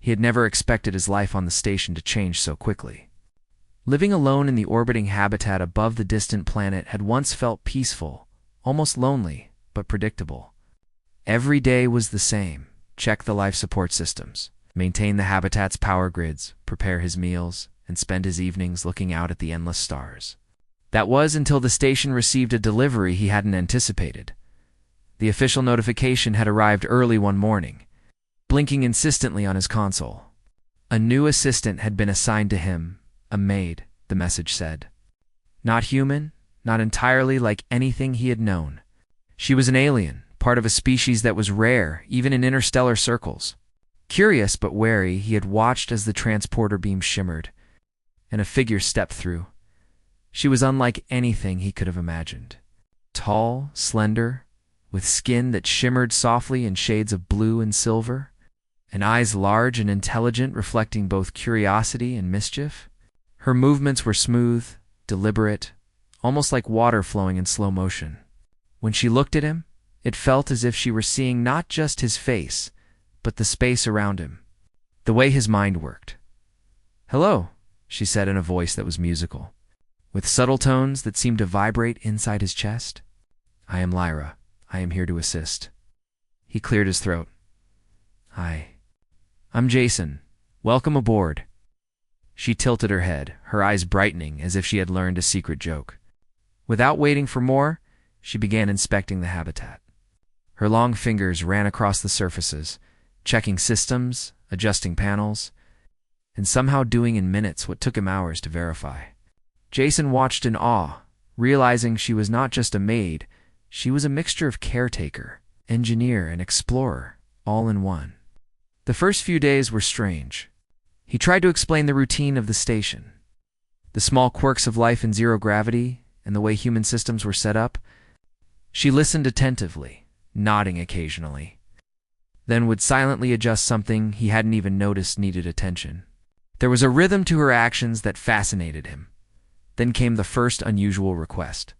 He had never expected his life on the station to change so quickly. Living alone in the orbiting habitat above the distant planet had once felt peaceful, almost lonely, but predictable. Every day was the same. Check the life support systems, maintain the habitat's power grids, prepare his meals, and spend his evenings looking out at the endless stars. That was until the station received a delivery he hadn't anticipated. The official notification had arrived early one morning, blinking insistently on his console. A new assistant had been assigned to him, a maid, the message said. Not human, not entirely like anything he had known. She was an alien, part of a species that was rare, even in interstellar circles. Curious but wary, he had watched as the transporter beam shimmered, and a figure stepped through. She was unlike anything he could have imagined. Tall, slender, with skin that shimmered softly in shades of blue and silver, and eyes large and intelligent, reflecting both curiosity and mischief. Her movements were smooth, deliberate, almost like water flowing in slow motion. When she looked at him, it felt as if she were seeing not just his face, but the space around him, the way his mind worked. "Hello," she said in a voice that was musical, with subtle tones that seemed to vibrate inside his chest. "I am Lyra. I am here to assist." He cleared his throat. "Hi. I'm Jason. Welcome aboard." She tilted her head, her eyes brightening as if she had learned a secret joke. Without waiting for more, she began inspecting the habitat. Her long fingers ran across the surfaces, checking systems, adjusting panels, and somehow doing in minutes what took him hours to verify. Jason watched in awe, realizing she was not just a maid, she was a mixture of caretaker, engineer, and explorer, all in one. The first few days were strange. He tried to explain the routine of the station, the small quirks of life in zero gravity, and the way human systems were set up. She listened attentively, nodding occasionally, then would silently adjust something he hadn't even noticed needed attention. There was a rhythm to her actions that fascinated him. Then came the first unusual request.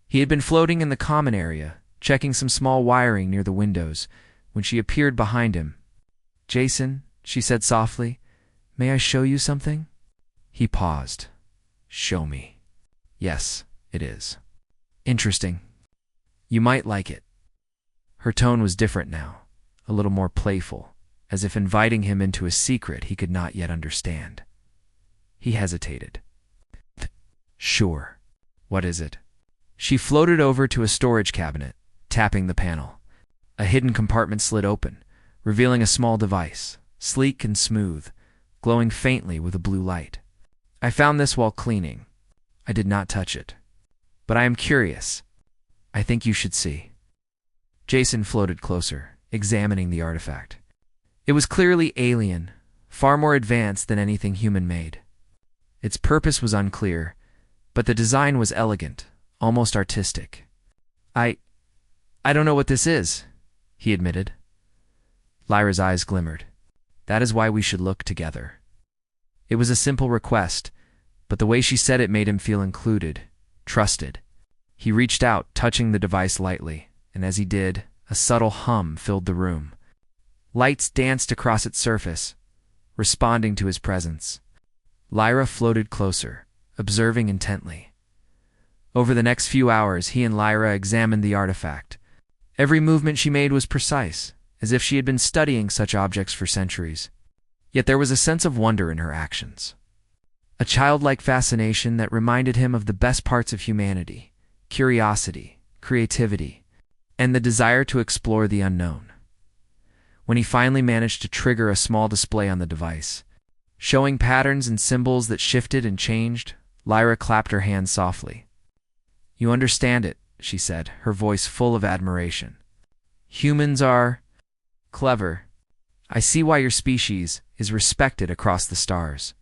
He had been floating in the common area, checking some small wiring near the windows, when she appeared behind him. "Jason," she said softly, "may I show you something?" He paused. "Show me." "Yes, it is." "Interesting. You might like it." Her tone was different now, a little more playful, as if inviting him into a secret he could not yet understand. He hesitated. "Sure. What is it?" She floated over to a storage cabinet, tapping the panel. A hidden compartment slid open, revealing a small device, sleek and smooth, glowing faintly with a blue light. "I found this while cleaning. I did not touch it. But I am curious. I think you should see." Jason floated closer, examining the artifact. It was clearly alien, far more advanced than anything human-made. Its purpose was unclear, but the design was elegant, almost artistic. I don't know what this is," he admitted. Lyra's eyes glimmered. "That is why we should look together." It was a simple request, but the way she said it made him feel included, trusted. He reached out, touching the device lightly, and as he did, a subtle hum filled the room. Lights danced across its surface, responding to his presence. Lyra floated closer, observing intently. Over the next few hours, he and Lyra examined the artifact. Every movement she made was precise, as if she had been studying such objects for centuries. Yet there was a sense of wonder in her actions. A childlike fascination that reminded him of the best parts of humanity: curiosity, creativity, and the desire to explore the unknown. When he finally managed to trigger a small display on the device, showing patterns and symbols that shifted and changed, Lyra clapped her hands softly. "You understand it," she said, her voice full of admiration. "Humans are clever. I see why your species is respected across the stars."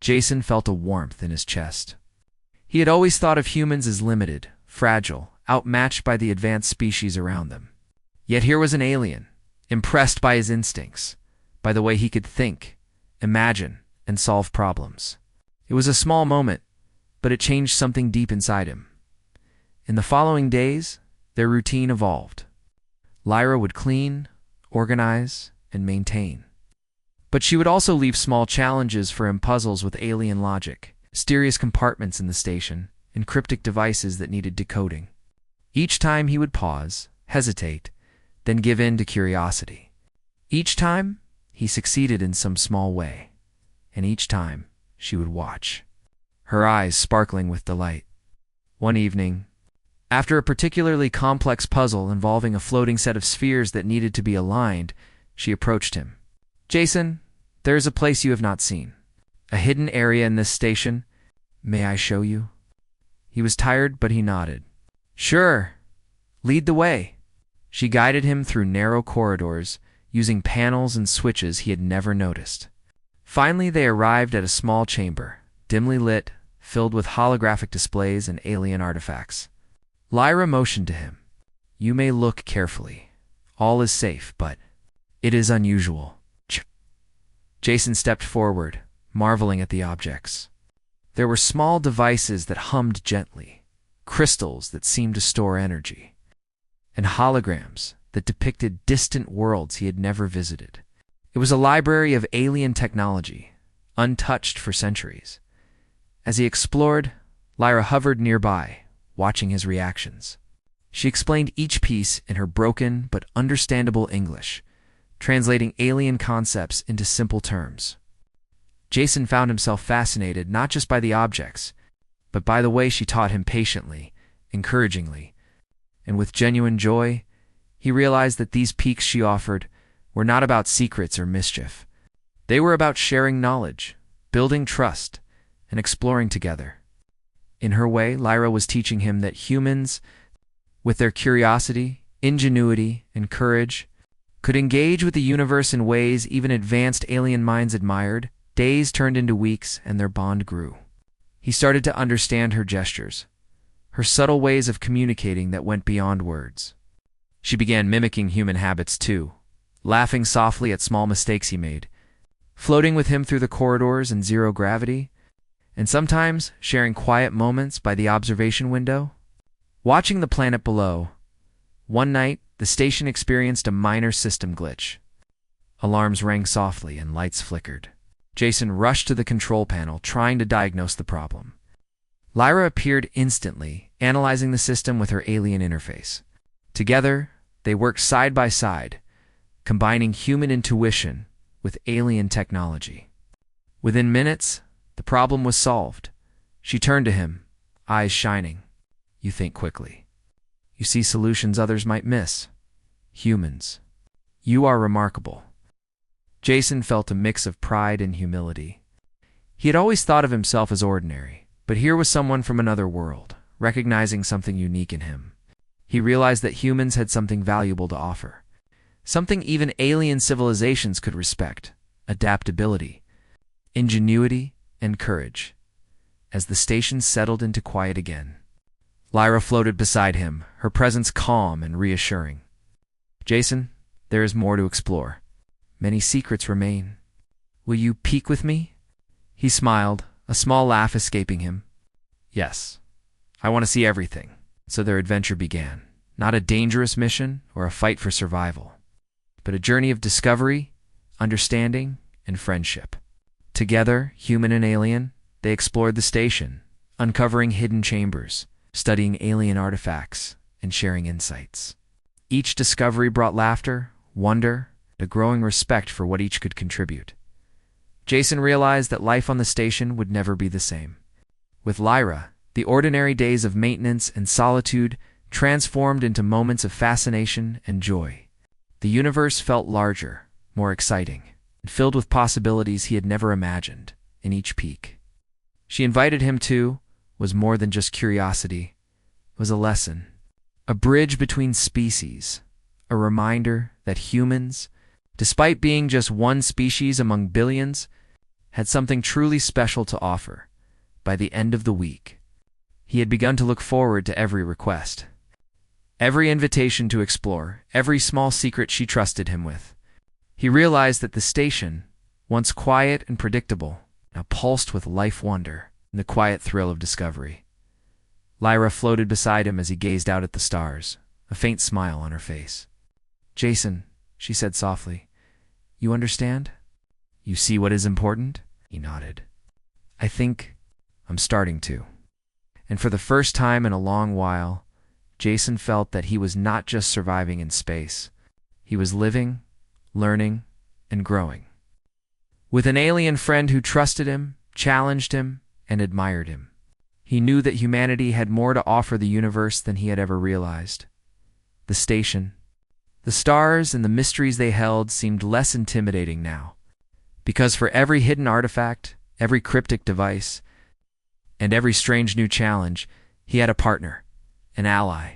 Jason felt a warmth in his chest. He had always thought of humans as limited, fragile, outmatched by the advanced species around them. Yet here was an alien, impressed by his instincts, by the way he could think, imagine, and solve problems. It was a small moment, but it changed something deep inside him. In the following days, their routine evolved. Lyra would clean, organize, and maintain. But she would also leave small challenges for him, puzzles with alien logic, mysterious compartments in the station, and cryptic devices that needed decoding. Each time he would pause, hesitate, then give in to curiosity. Each time, he succeeded in some small way, and each time, she would watch, her eyes sparkling with delight. One evening, after a particularly complex puzzle involving a floating set of spheres that needed to be aligned, she approached him. "Jason, there is a place you have not seen. A hidden area in this station. May I show you?" He was tired, but he nodded. "Sure. Lead the way." She guided him through narrow corridors, using panels and switches he had never noticed. Finally, they arrived at a small chamber, dimly lit, filled with holographic displays and alien artifacts. Lyra motioned to him. "You may look carefully. All is safe, but it is unusual." Jason stepped forward, marveling at the objects. There were small devices that hummed gently, crystals that seemed to store energy, and holograms that depicted distant worlds he had never visited. It was a library of alien technology, untouched for centuries. As he explored, Lyra hovered nearby, watching his reactions. She explained each piece in her broken but understandable English, translating alien concepts into simple terms. Jason found himself fascinated not just by the objects, but by the way she taught him patiently, encouragingly, and with genuine joy. He realized that these peeks she offered were not about secrets or mischief. They were about sharing knowledge, building trust, and exploring together. In her way, Lyra was teaching him that humans, with their curiosity, ingenuity, and courage, could engage with the universe in ways even advanced alien minds admired. Days turned into weeks, and their bond grew. He started to understand her gestures, her subtle ways of communicating that went beyond words. She began mimicking human habits too, laughing softly at small mistakes he made, floating with him through the corridors in zero gravity, and sometimes sharing quiet moments by the observation window. Watching the planet below, one night the station experienced a minor system glitch. Alarms rang softly and lights flickered. Jason rushed to the control panel, trying to diagnose the problem. Lyra appeared instantly, analyzing the system with her alien interface. Together, they worked side by side, combining human intuition with alien technology. Within minutes, the problem was solved. She turned to him, eyes shining. "You think quickly. You see solutions others might miss. Humans. You are remarkable." Jason felt a mix of pride and humility. He had always thought of himself as ordinary, but here was someone from another world, recognizing something unique in him. He realized that humans had something valuable to offer, something even alien civilizations could respect: adaptability, ingenuity, and courage. As the station settled into quiet again, Lyra floated beside him, her presence calm and reassuring. "Jason, there is more to explore. Many secrets remain. Will you peek with me?" He smiled, a small laugh escaping him. "Yes, I want to see everything." So their adventure began. Not a dangerous mission or a fight for survival, but a journey of discovery, understanding, and friendship. Together, human and alien, they explored the station, uncovering hidden chambers, studying alien artifacts, and sharing insights. Each discovery brought laughter, wonder, and a growing respect for what each could contribute. Jason realized that life on the station would never be the same. With Lyra, the ordinary days of maintenance and solitude transformed into moments of fascination and joy. The universe felt larger, more exciting, and filled with possibilities he had never imagined in each peak. She invited him to was more than just curiosity. It was a lesson, a bridge between species, a reminder that humans, despite being just one species among billions, had something truly special to offer. By the end of the week, he had begun to look forward to every request, every invitation to explore, every small secret she trusted him with. He realized that the station, once quiet and predictable, now pulsed with life wonder and the quiet thrill of discovery. Lyra floated beside him as he gazed out at the stars, a faint smile on her face. "Jason," she said softly, "you understand? You see what is important? He nodded. I think I'm starting to. And for the first time in a long while, Jason felt that he was not just surviving in space. He was living, learning, and growing. With an alien friend who trusted him, challenged him, and admired him. He knew that humanity had more to offer the universe than he had ever realized. The station, the stars, and the mysteries they held seemed less intimidating now, because for every hidden artifact, every cryptic device, and every strange new challenge, he had a partner, an ally,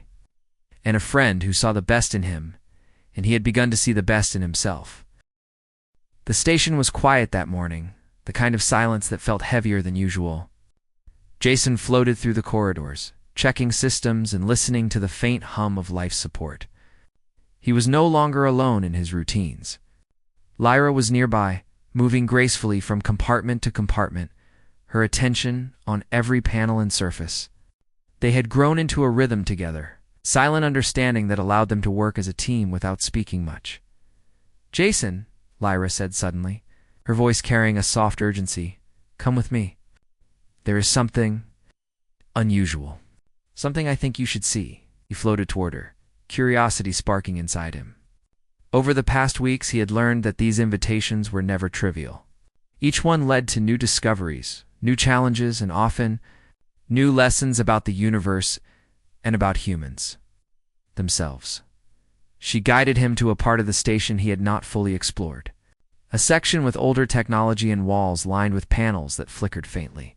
and a friend who saw the best in him, and he had begun to see the best in himself. The station was quiet that morning, the kind of silence that felt heavier than usual. Jason floated through the corridors, checking systems and listening to the faint hum of life support. He was no longer alone in his routines. Lyra was nearby, moving gracefully from compartment to compartment, her attention on every panel and surface. They had grown into a rhythm together, silent understanding that allowed them to work as a team without speaking much. Jason, Lyra said suddenly, her voice carrying a soft urgency, come with me. There is something unusual. Something I think you should see. He floated toward her, curiosity sparking inside him. Over the past weeks, he had learned that these invitations were never trivial. Each one led to new discoveries, new challenges, and often new lessons about the universe and about humans themselves. She guided him to a part of the station he had not fully explored, a section with older technology and walls lined with panels that flickered faintly.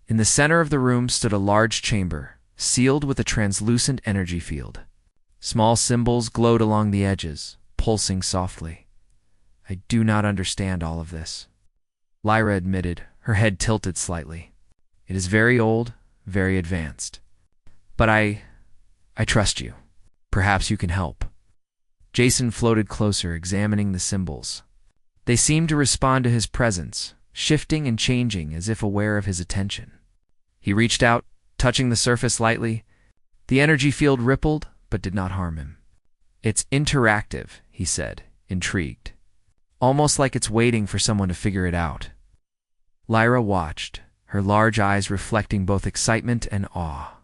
In the center of the room stood a large chamber, sealed with a translucent energy field. Small symbols glowed along the edges, pulsing softly. I do not understand all of this, Lyra admitted, her head tilted slightly. It is very old, very advanced. But I trust you. Perhaps you can help. Jason floated closer, examining the symbols. They seemed to respond to his presence, shifting and changing as if aware of his attention. He reached out, touching the surface lightly. The energy field rippled, but did not harm him. It's interactive, he said, intrigued. Almost like it's waiting for someone to figure it out. Lyra watched, her large eyes reflecting both excitement and awe.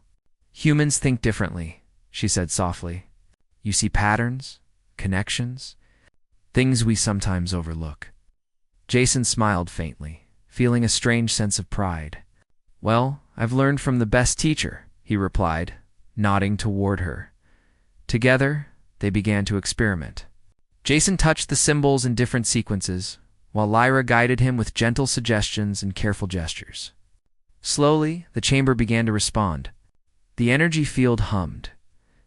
Humans think differently, she said softly. You see patterns, connections, things we sometimes overlook. Jason smiled faintly, feeling a strange sense of pride. Well, I've learned from the best teacher, he replied, nodding toward her. Together, they began to experiment. Jason touched the symbols in different sequences, while Lyra guided him with gentle suggestions and careful gestures. Slowly, the chamber began to respond. The energy field hummed,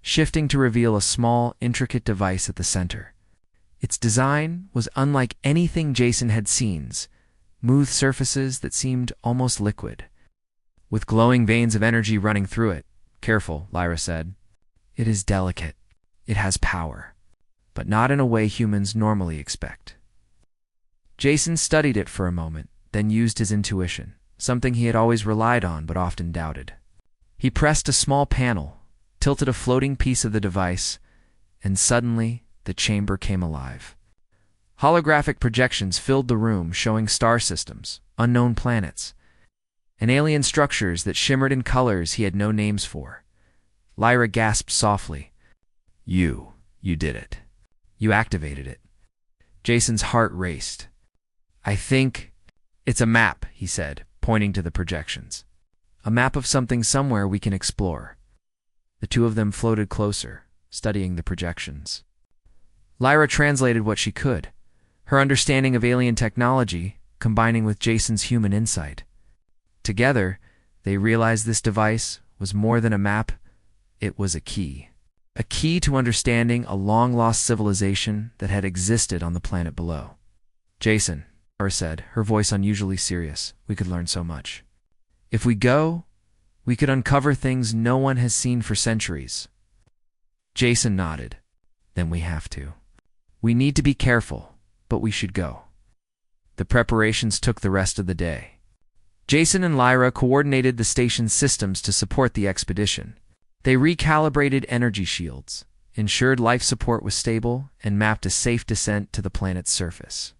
shifting to reveal a small, intricate device at the center. Its design was unlike anything Jason had seen, smooth surfaces that seemed almost liquid, with glowing veins of energy running through it. Careful, Lyra said. It is delicate. It has power, but not in a way humans normally expect. Jason studied it for a moment, then used his intuition, something he had always relied on but often doubted. He pressed a small panel, tilted a floating piece of the device, and suddenly the chamber came alive. Holographic projections filled the room, showing star systems, unknown planets, and alien structures that shimmered in colors he had no names for. Lyra gasped softly. You did it. You activated it. Jason's heart raced. I think it's a map, he said, pointing to the projections. A map of something somewhere we can explore. The two of them floated closer, studying the projections. Lyra translated what she could, her understanding of alien technology combining with Jason's human insight. Together, they realized this device was more than a map. It was a key to understanding a long-lost civilization that had existed on the planet below. Jason, Lyra said, her voice unusually serious, we could learn so much. If we go, we could uncover things no one has seen for centuries. Jason nodded. Then we have to. We need to be careful, but we should go. The preparations took the rest of the day. Jason and Lyra coordinated the station's systems to support the expedition. They recalibrated energy shields, ensured life support was stable, and mapped a safe descent to the planet's surface.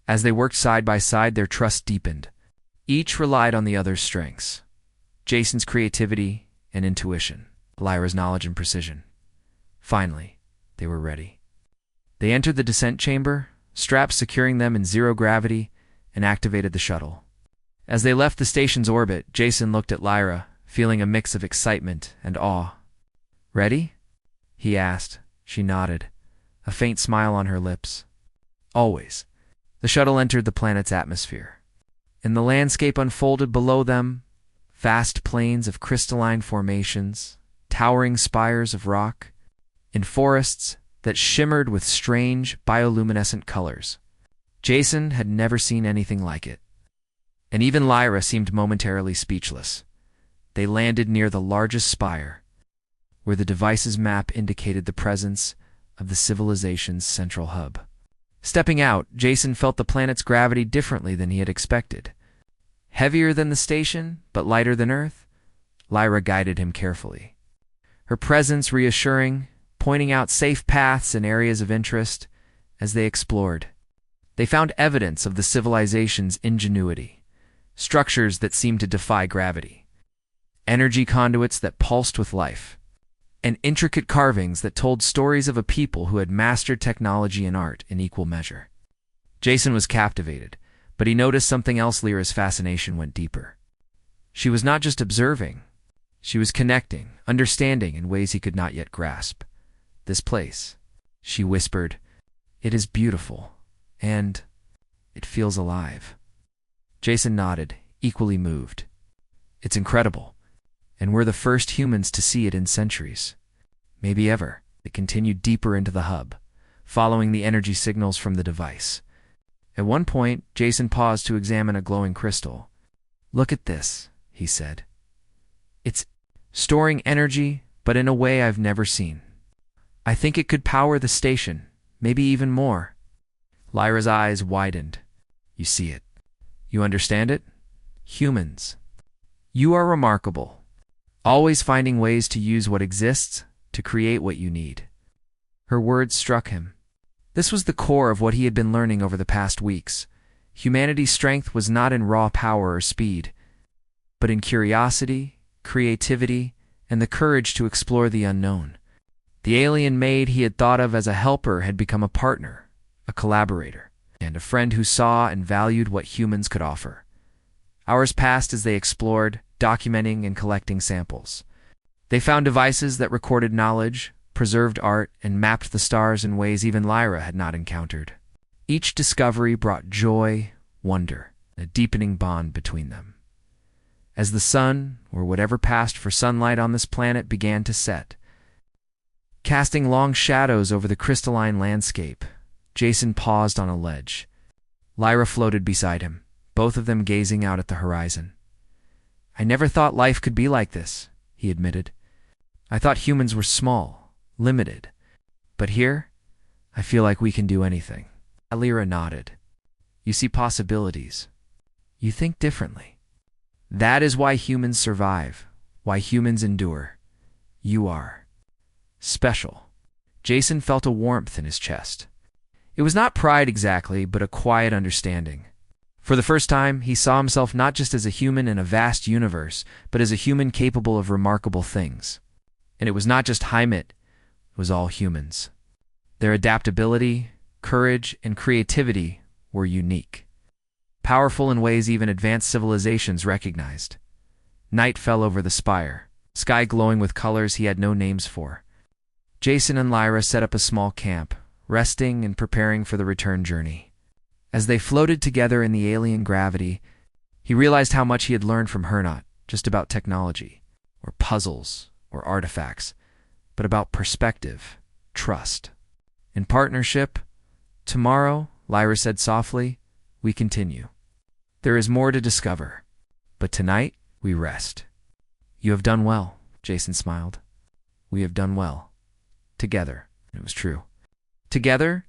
As they worked side by side, their trust deepened. Each relied on the other's strengths. Jason's creativity and intuition, Lyra's knowledge and precision. Finally, they were ready. They entered the descent chamber, straps securing them in zero gravity, and activated the shuttle. As they left the station's orbit, Jason looked at Lyra, feeling a mix of excitement and awe. "Ready?" he asked. She nodded, a faint smile on her lips. "Always." The shuttle entered the planet's atmosphere, and the landscape unfolded below them, vast plains of crystalline formations, towering spires of rock, and forests that shimmered with strange, bioluminescent colors. Jason had never seen anything like it, and even Lyra seemed momentarily speechless. They landed near the largest spire, where the device's map indicated the presence of the civilization's central hub. Stepping out, Jason felt the planet's gravity differently than he had expected. Heavier than the station, but lighter than Earth, Lyra guided him carefully, her presence reassuring, pointing out safe paths and areas of interest. As they explored, they found evidence of the civilization's ingenuity, structures that seemed to defy gravity, energy conduits that pulsed with life, and intricate carvings that told stories of a people who had mastered technology and art in equal measure. Jason was captivated, but he noticed something else. Lyra's fascination went deeper. She was not just observing, she was connecting, understanding in ways he could not yet grasp. "This place," she whispered, "it is beautiful, and it feels alive." Jason nodded, equally moved. "It's incredible, and we're the first humans to see it in centuries, maybe ever." They continued deeper into the hub, following the energy signals from the device. At one point, Jason paused to examine a glowing crystal. "Look at this," he said. "It's storing energy, but in a way I've never seen. I think it could power the station, maybe even more." Lyra's eyes widened. "You see it. You understand it? Humans. You are remarkable, always finding ways to use what exists to create what you need." Her words struck him. This was the core of what he had been learning over the past weeks. Humanity's strength was not in raw power or speed, but in curiosity, creativity, and the courage to explore the unknown. The alien Maid he had thought of as a helper had become a partner, a collaborator, and a friend who saw and valued what humans could offer. Hours passed as they explored, documenting and collecting samples. They found devices that recorded knowledge, preserved art, and mapped the stars in ways even Lyra had not encountered. Each discovery brought joy, wonder, and a deepening bond between them. As the sun, or whatever passed for sunlight on this planet, began to set, casting long shadows over the crystalline landscape, Jason paused on a ledge. Lyra floated beside him, both of them gazing out at the horizon. "I never thought life could be like this," he admitted. "I thought humans were small, limited. But here, I feel like we can do anything." Lyra nodded. "You see possibilities. You think differently. That is why humans survive, why humans endure. You are special." Jason felt a warmth in his chest. It was not pride exactly, but a quiet understanding. For the first time, he saw himself not just as a human in a vast universe, but as a human capable of remarkable things. And it was not just Heimat, it was all humans. Their adaptability, courage, and creativity were unique, powerful in ways even advanced civilizations recognized. Night fell over the spire, sky glowing with colors he had no names for. Jason and Lyra set up a small camp, resting and preparing for the return journey. As they floated together in the alien gravity, he realized how much he had learned from her, not just about technology, or puzzles, or artifacts, but about perspective, trust, and partnership. "Tomorrow," Lyra said softly, "we continue. There is more to discover, but tonight we rest." "You have done well," Jason smiled. "We have done well. Together." It was true. Together,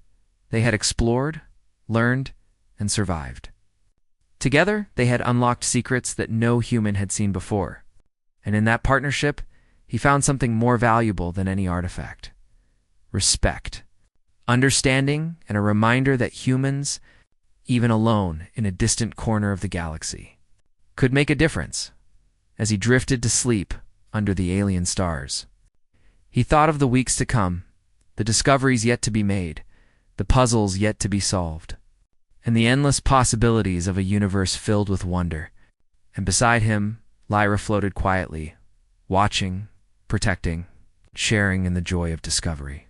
they had explored, learned, and survived. Together, they had unlocked secrets that no human had seen before. And in that partnership, he found something more valuable than any artifact: respect, understanding, and a reminder that humans, even alone in a distant corner of the galaxy, could make a difference. As he drifted to sleep under the alien stars, he thought of the weeks to come, the discoveries yet to be made, the puzzles yet to be solved, and the endless possibilities of a universe filled with wonder. And beside him, Lyra floated quietly, watching, protecting, sharing in the joy of discovery.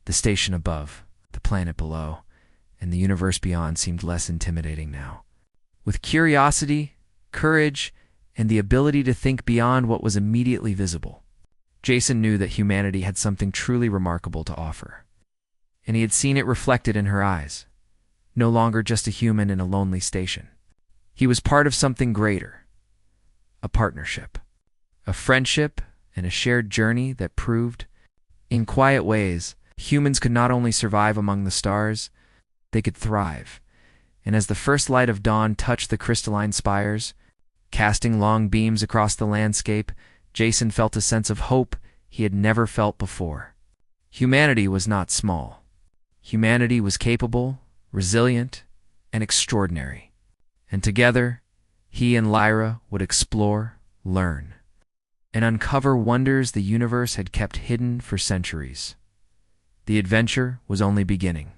The station above, the planet below, and the universe beyond seemed less intimidating now. With curiosity, courage, and the ability to think beyond what was immediately visible, Jason knew that humanity had something truly remarkable to offer. And he had seen it reflected in her eyes. No longer just a human in a lonely station. He was part of something greater. A partnership. A friendship and a shared journey that proved, in quiet ways, humans could not only survive among the stars, they could thrive. And as the first light of dawn touched the crystalline spires, casting long beams across the landscape, Jason felt a sense of hope he had never felt before. Humanity was not small. Humanity was capable, resilient, and extraordinary. And together, he and Lyra would explore, learn, and uncover wonders the universe had kept hidden for centuries. The adventure was only beginning.